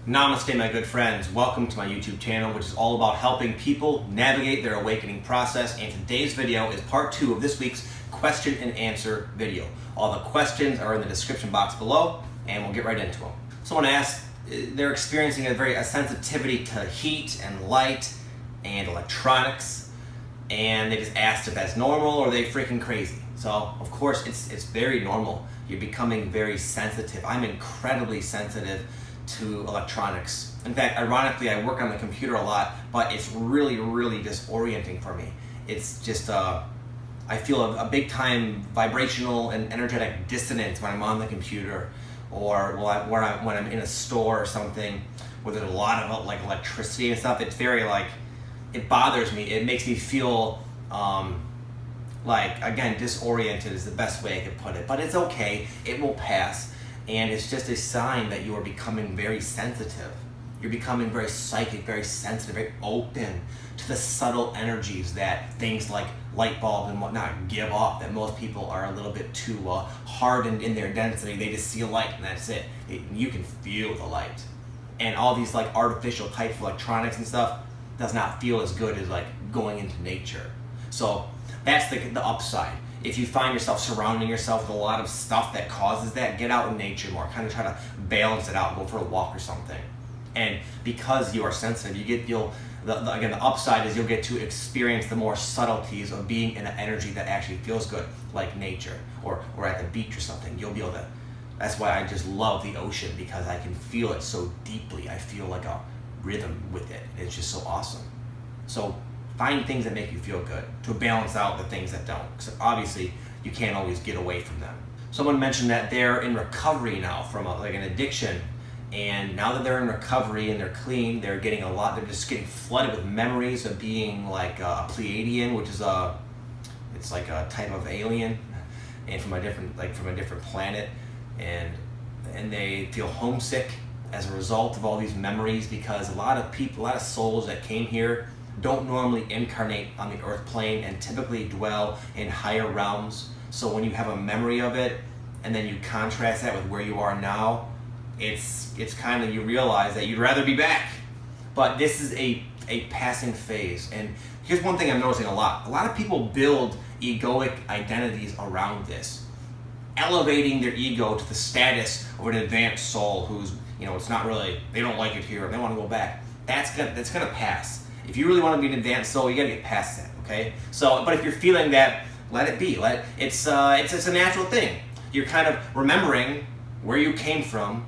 Namaste, my good friends. Welcome to my YouTube channel, which is all about helping people navigate their awakening process. And today's video is part 2 of this week's question and answer video. All the questions are in the description box below, and we'll get right into them. Someone asked, they're experiencing a sensitivity to heat and light and electronics, and they just asked if that's normal or are they freaking crazy. So, of course, it's very normal. You're becoming very sensitive. I'm incredibly sensitive to electronics. In fact, ironically, I work on the computer a lot, but it's really disorienting for me. It's just, I feel a big time vibrational and energetic dissonance when I'm on the computer, or when I'm in a store or something where there's a lot of electricity and stuff. It's very it bothers me. It makes me feel again, disoriented is the best way I could put it. But it's okay, it will pass. And it's just a sign that you are becoming very sensitive. You're becoming very psychic, very sensitive, very open to the subtle energies that things like light bulbs and whatnot give off, that most people are a little bit too hardened in their density. They just see a light and that's it. You can feel the light. And all these artificial types of electronics and stuff does not feel as good as going into nature. So that's the upside. If you find yourself surrounding yourself with a lot of stuff that causes that, get out in nature more. Kind of try to balance it out. Go for a walk or something. And because you are sensitive, the upside is you'll get to experience the more subtleties of being in an energy that actually feels good, like nature or at the beach or something. You'll be able to. That's why I just love the ocean, because I can feel it so deeply. I feel like a rhythm with it. It's just so awesome. So find things that make you feel good to balance out the things that don't. Because obviously, you can't always get away from them. Someone mentioned that they're in recovery now from an addiction. And now that they're in recovery and they're clean, they're just getting flooded with memories of being a Pleiadian, which is it's like a type of alien, and from a different planet. And they feel homesick as a result of all these memories, because a lot of souls that came here don't normally incarnate on the earth plane and typically dwell in higher realms. So when you have a memory of it and then you contrast that with where you are now, it's kind of, you realize that you'd rather be back. But this is a passing phase. And here's one thing I'm noticing a lot of people build egoic identities around this, elevating their ego to the status of an advanced soul who's, it's not really, they don't like it here, they want to go back. That's gonna pass. If you really want to be an advanced soul, you gotta get past that, okay? So, but if you're feeling that, let it be. It's a natural thing. You're kind of remembering where you came from.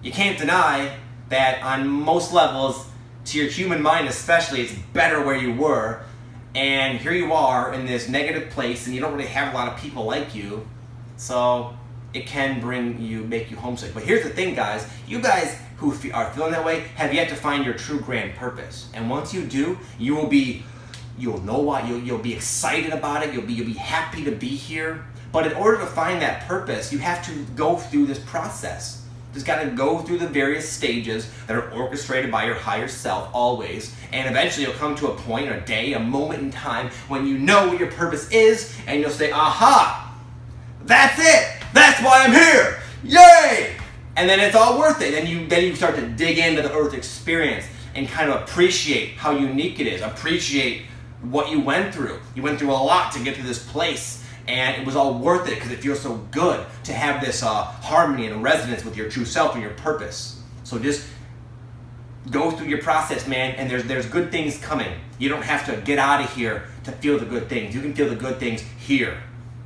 You can't deny that on most levels, to your human mind especially, it's better where you were. And here you are in this negative place, and you don't really have a lot of people like you. So it can make you homesick. But here's the thing, guys. You guys who are feeling that way have yet to find your true grand purpose. And once you do, you'll know why. You'll be excited about it. You'll be happy to be here. But in order to find that purpose, you have to go through this process. Just got to go through the various stages that are orchestrated by your higher self always. And eventually you'll come to a point, a day, a moment in time when you know what your purpose is, and you'll say, aha, that's it. That's why I'm here. Yay! And then it's all worth it. Then you start to dig into the earth experience and kind of appreciate how unique it is. Appreciate what you went through. You went through a lot to get to this place, and it was all worth it because it feels so good to have this harmony and resonance with your true self and your purpose. So just go through your process, man, and there's good things coming. You don't have to get out of here to feel the good things. You can feel the good things here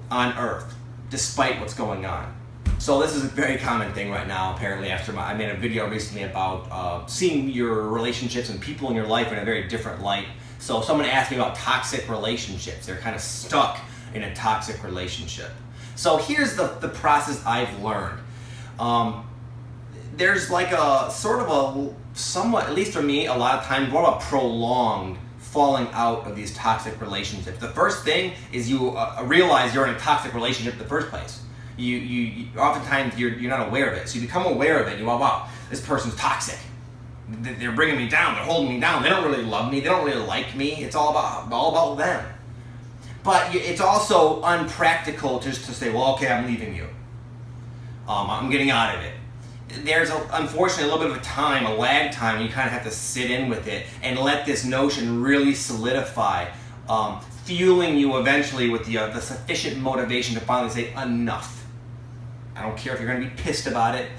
on earth, despite what's going on. So this is a very common thing right now, apparently, I made a video recently about seeing your relationships and people in your life in a very different light. So someone asked me about toxic relationships. They're kind of stuck in a toxic relationship. So here's the process I've learned. There's a sort of a somewhat, at least for me, a lot of times, more of a prolonged falling out of these toxic relationships. The first thing is you realize you're in a toxic relationship in the first place. You oftentimes you're not aware of it. So you become aware of it. You go, wow, this person's toxic. They're bringing me down. They're holding me down. They don't really love me. They don't really like me. It's all about them. But it's also unpractical just to say, well, okay, I'm leaving you. I'm getting out of it. there's unfortunately a little bit of a lag time, you kind of have to sit in with it and let this notion really solidify, fueling you eventually with the sufficient motivation to finally say, enough. I don't care if you're going to be pissed about it.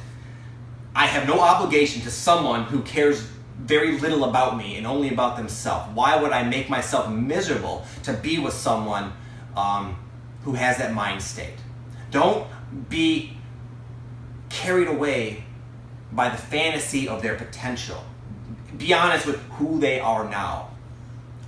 I have no obligation to someone who cares very little about me and only about themselves. Why would I make myself miserable to be with someone who has that mind state? Don't be carried away by the fantasy of their potential. Be honest with who they are now.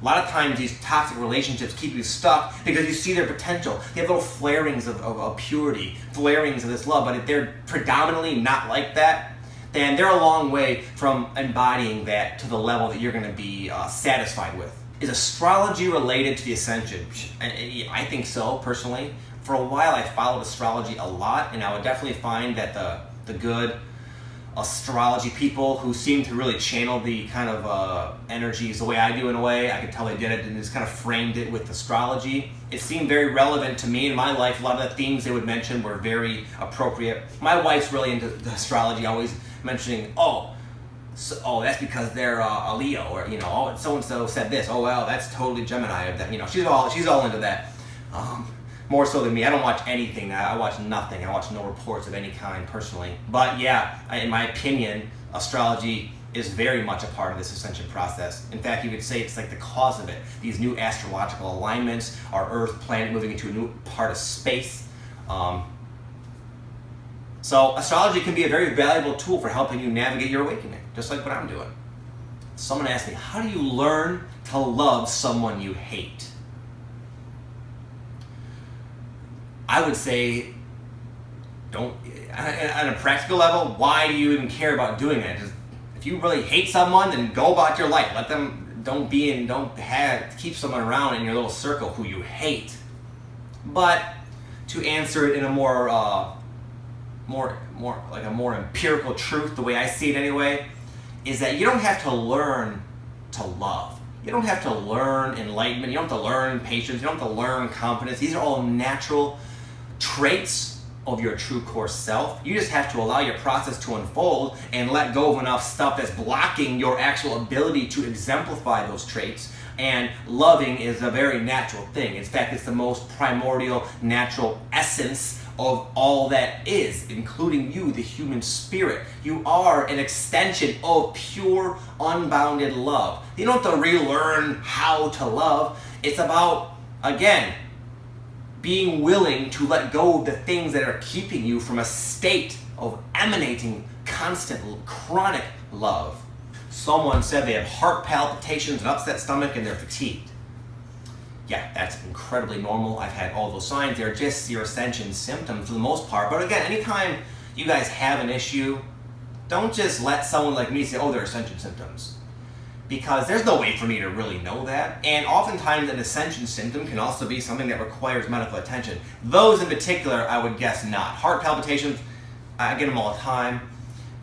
A lot of times these toxic relationships keep you stuck because you see their potential. They have little flarings of purity, flarings of this love, but if they're predominantly not like that, then they're a long way from embodying that to the level that you're going to be satisfied with. Is astrology related to the ascension? I think so, personally. For a while I followed astrology a lot, and I would definitely find that the good astrology people who seem to really channel the kind of energies the way I do in a way, I could tell they did it and just kind of framed it with astrology. It seemed very relevant to me in my life. A lot of the themes they would mention were very appropriate. My wife's really into the astrology, always mentioning, that's because they're a Leo, or so-and-so said this. Oh well, that's totally Gemini. She's all into that. More so than me. I don't watch anything. I watch nothing. I watch no reports of any kind personally. But yeah, in my opinion, astrology is very much a part of this ascension process. In fact, you could say it's like the cause of it. These new astrological alignments, our Earth planet moving into a new part of space. So astrology can be a very valuable tool for helping you navigate your awakening, just like what I'm doing. Someone asked me, how do you learn to love someone you hate? I would say, on a practical level, why do you even care about doing that? Just, if you really hate someone, then go about your life. Let them, keep someone around in your little circle who you hate. But to answer it in a more empirical truth, the way I see it anyway, is that you don't have to learn to love. You don't have to learn enlightenment. You don't have to learn patience. You don't have to learn confidence. These are all natural traits of your true core self. You just have to allow your process to unfold and let go of enough stuff that's blocking your actual ability to exemplify those traits. And loving is a very natural thing. In fact, it's the most primordial, natural essence of all that is, including you, the human spirit. You are an extension of pure, unbounded love. You don't have to relearn how to love. It's about, again, being willing to let go of the things that are keeping you from a state of emanating constant, chronic love. Someone said they have heart palpitations, an upset stomach, and they're fatigued. Yeah, that's incredibly normal. I've had all those signs. They're just your ascension symptoms for the most part. But again, anytime you guys have an issue, don't just let someone like me say, oh, they're ascension symptoms. Because there's no way for me to really know that. And oftentimes an ascension symptom can also be something that requires medical attention. Those in particular, I would guess not. Heart palpitations, I get them all the time.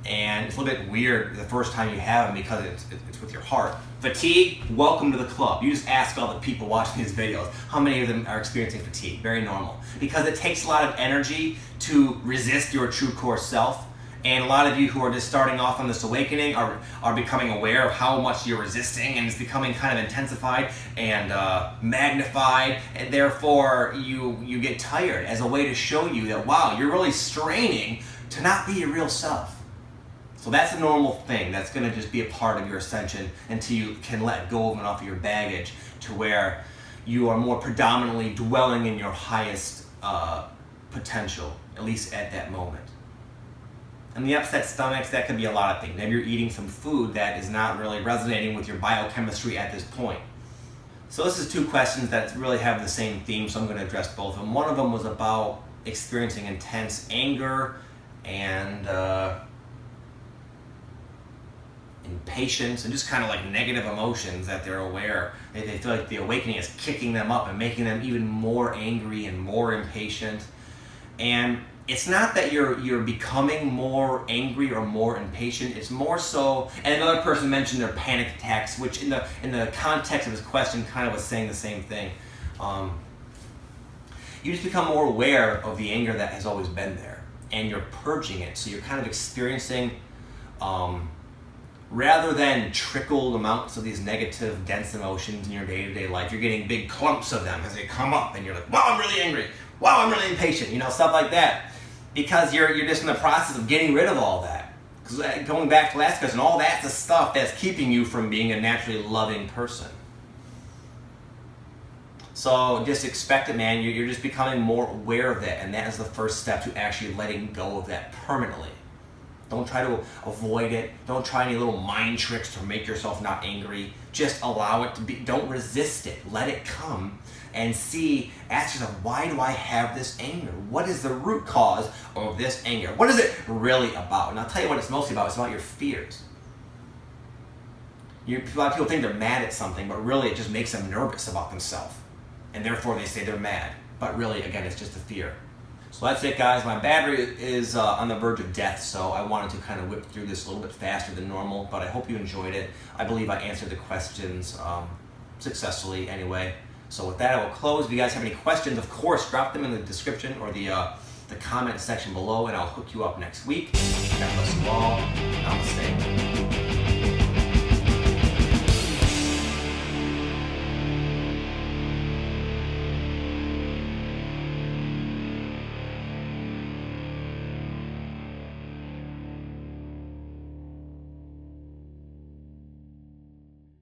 And it's a little bit weird the first time you have them because it's with your heart. Fatigue, welcome to the club. You just ask all the people watching these videos, how many of them are experiencing fatigue? Very normal. Because it takes a lot of energy to resist your true core self. And a lot of you who are just starting off on this awakening are becoming aware of how much you're resisting, and it's becoming kind of intensified and magnified, and therefore you get tired as a way to show you that, wow, you're really straining to not be your real self. So that's a normal thing. That's going to just be a part of your ascension until you can let go of enough of your baggage to where you are more predominantly dwelling in your highest potential, at least at that moment. And the upset stomachs, that could be a lot of things. Maybe you're eating some food that is not really resonating with your biochemistry at this point. So this is two questions that really have the same theme, so I'm going to address both of them. One of them was about experiencing intense anger and impatience and just kind of like negative emotions that they're aware. They feel like the awakening is kicking them up and making them even more angry and more impatient. And it's not that you're becoming more angry or more impatient. It's more so, and another person mentioned their panic attacks, which in the context of this question kind of was saying the same thing. You just become more aware of the anger that has always been there. and you're purging it. So you're kind of experiencing, rather than trickled amounts of these negative, dense emotions in your day-to-day life, you're getting big clumps of them as they come up, and you're like, wow, I'm really angry. Wow, I'm really impatient. Stuff like that. Because you're just in the process of getting rid of all that. Because going back to last question, all that's the stuff that's keeping you from being a naturally loving person. So just expect it, man. You're just becoming more aware of that, and that is the first step to actually letting go of that permanently. Don't try to avoid it. Don't try any little mind tricks to make yourself not angry. Just allow it to be. Don't resist it. Let it come and see, ask yourself, why do I have this anger? What is the root cause of this anger? What is it really about? And I'll tell you what it's mostly about. It's about your fears. A lot of people think they're mad at something, but really it just makes them nervous about themselves. And therefore they say they're mad. But really, again, it's just a fear. So that's it, guys. My battery is on the verge of death, so I wanted to kind of whip through this a little bit faster than normal, but I hope you enjoyed it. I believe I answered the questions successfully anyway. So with that, I will close. If you guys have any questions, of course, drop them in the description or the comment section below, and I'll hook you up next week. God bless you all. Namaste.